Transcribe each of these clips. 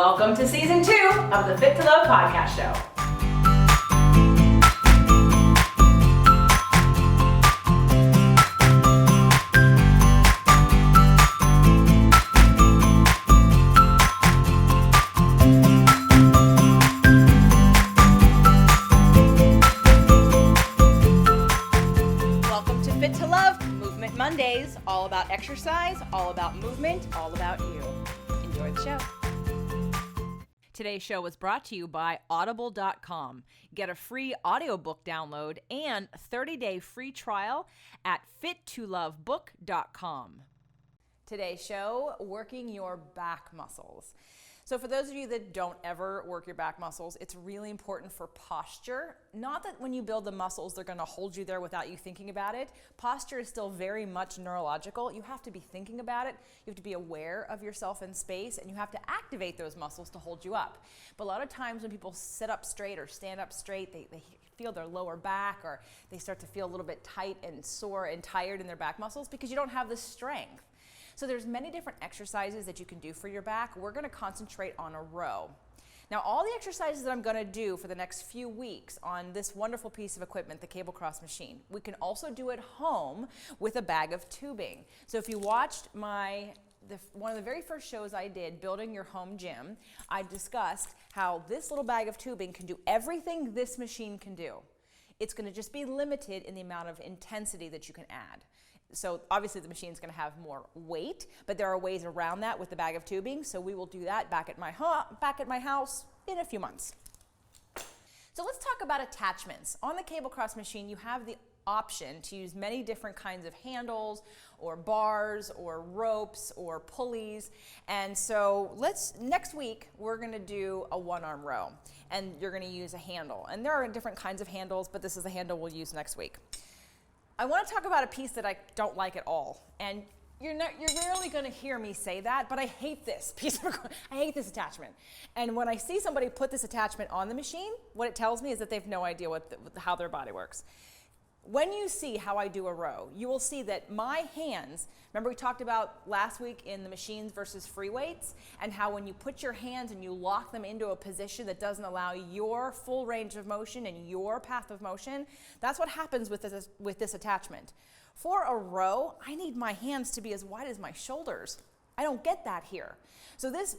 Welcome to season 2 of the Fit to Love podcast show. Welcome to Fit to Love, Movement Mondays, all about exercise, all about movement, all about you. Enjoy the show. Today's show was brought to you by audible.com. Get a free audiobook download and 30-day free trial at fit2lovebook.com. Today's show, working your back muscles. So for those of you that don't ever work your back muscles, it's really important for posture. Not that when you build the muscles, they're going to hold you there without you thinking about it. Posture is still very much neurological. You have to be thinking about it. You have to be aware of yourself in space, and you have to activate those muscles to hold you up. But a lot of times when people sit up straight or stand up straight, they feel their lower back, or they start to feel a little bit tight and sore and tired in their back muscles because you don't have the strength. So there's many different exercises that you can do for your back. We're going to concentrate on a row. Now, all the exercises that I'm going to do for the next few weeks on this wonderful piece of equipment, the cable cross machine, we can also do at home with a bag of tubing. So if you watched one of the very first shows I did, Building Your Home Gym, I discussed how this little bag of tubing can do everything this machine can do. It's going to just be limited in the amount of intensity that you can add. So obviously the machine's going to have more weight, but there are ways around that with the bag of tubing. So we will do that back at my house in a few months. So let's talk about attachments. On the cable cross machine, you have the option to use many different kinds of handles or bars or ropes or pulleys. And so next week, we're going to do a one-arm row, and you're going to use a handle. And there are different kinds of handles, but this is the handle we'll use next week. I want to talk about a piece that I don't like at all, and you're rarely going to hear me say that, but I hate this piece of equipment. I hate this attachment. And when I see somebody put this attachment on the machine, what it tells me is that they have no idea how their body works. When you see how I do a row, you will see that my hands, remember we talked about last week in the machines versus free weights, and how when you put your hands and you lock them into a position that doesn't allow your full range of motion and your path of motion, that's what happens with this attachment. For a row, I need my hands to be as wide as my shoulders. I don't get that here. So this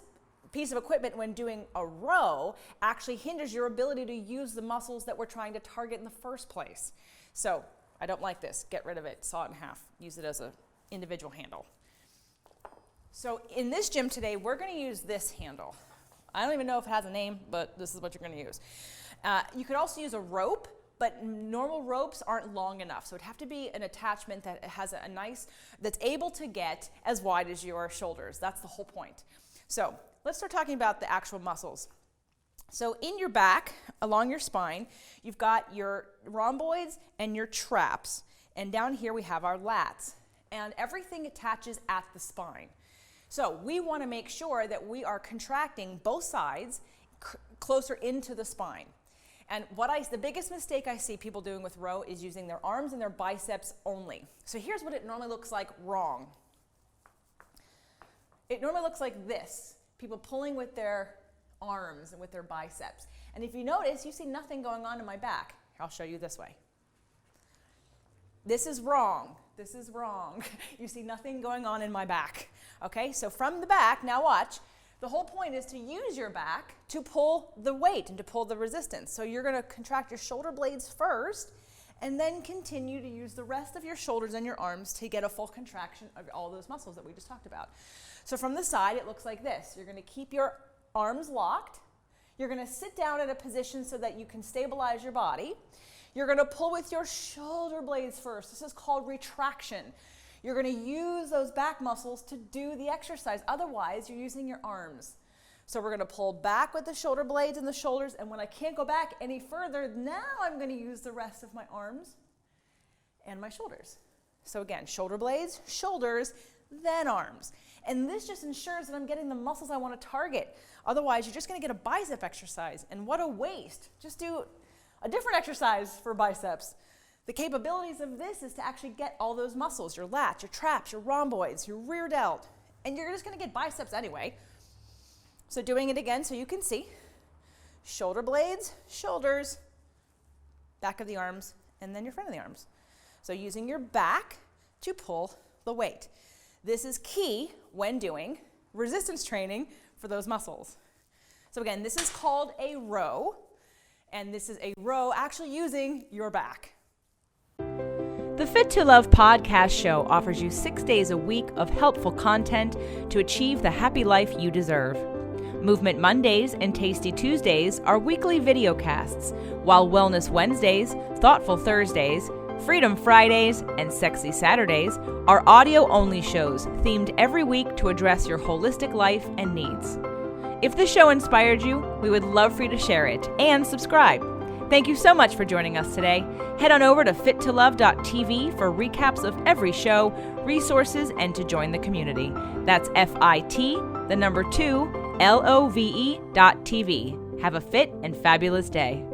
piece of equipment, when doing a row, actually hinders your ability to use the muscles that we're trying to target in the first place. So I don't like this. Get rid of it. Saw it in half. Use it as an individual handle. So in this gym today, we're going to use this handle. I don't even know if it has a name, but this is what you're going to use. You could also use a rope, but normal ropes aren't long enough. So it'd have to be an attachment that has that's able to get as wide as your shoulders. That's the whole point. So let's start talking about the actual muscles. So in your back, along your spine, you've got your rhomboids and your traps. And down here we have our lats. And everything attaches at the spine. So we want to make sure that we are contracting both sides closer into the spine. And the biggest mistake I see people doing with row is using their arms and their biceps only. So here's what it normally looks like wrong. It normally looks like this. People pulling with their arms and with their biceps. And if you notice, you see nothing going on in my back. I'll show you this way. This is wrong. This is wrong. You see nothing going on in my back. Okay, so from the back, now watch. The whole point is to use your back to pull the weight and to pull the resistance. So you're going to contract your shoulder blades first, and then continue to use the rest of your shoulders and your arms to get a full contraction of all those muscles that we just talked about. So from the side, it looks like this. You're going to keep your arms locked. You're going to sit down in a position so that you can stabilize your body. You're going to pull with your shoulder blades first. This is called retraction. You're going to use those back muscles to do the exercise. Otherwise, you're using your arms. So we're going to pull back with the shoulder blades and the shoulders. And when I can't go back any further, now I'm going to use the rest of my arms and my shoulders. So again, shoulder blades, shoulders, then arms. And this just ensures that I'm getting the muscles I want to target. Otherwise, you're just going to get a bicep exercise. And what a waste. Just do a different exercise for biceps. The capabilities of this is to actually get all those muscles, your lats, your traps, your rhomboids, your rear delt. And you're just going to get biceps anyway. So doing it again so you can see. Shoulder blades, shoulders, back of the arms, and then your front of the arms. So using your back to pull the weight. This is key when doing resistance training for those muscles. So again, this is called a row, and this is a row actually using your back. The Fit to Love podcast show offers you 6 days a week of helpful content to achieve the happy life you deserve. Movement Mondays and Tasty Tuesdays are weekly video casts, while Wellness Wednesdays, Thoughtful Thursdays, Freedom Fridays, and Sexy Saturdays are audio-only shows themed every week to address your holistic life and needs. If the show inspired you, we would love for you to share it and subscribe. Thank you so much for joining us today. Head on over to fittolove.tv for recaps of every show, resources, and to join the community. That's FIT, the number 2, LOVE.tv. Have a fit and fabulous day.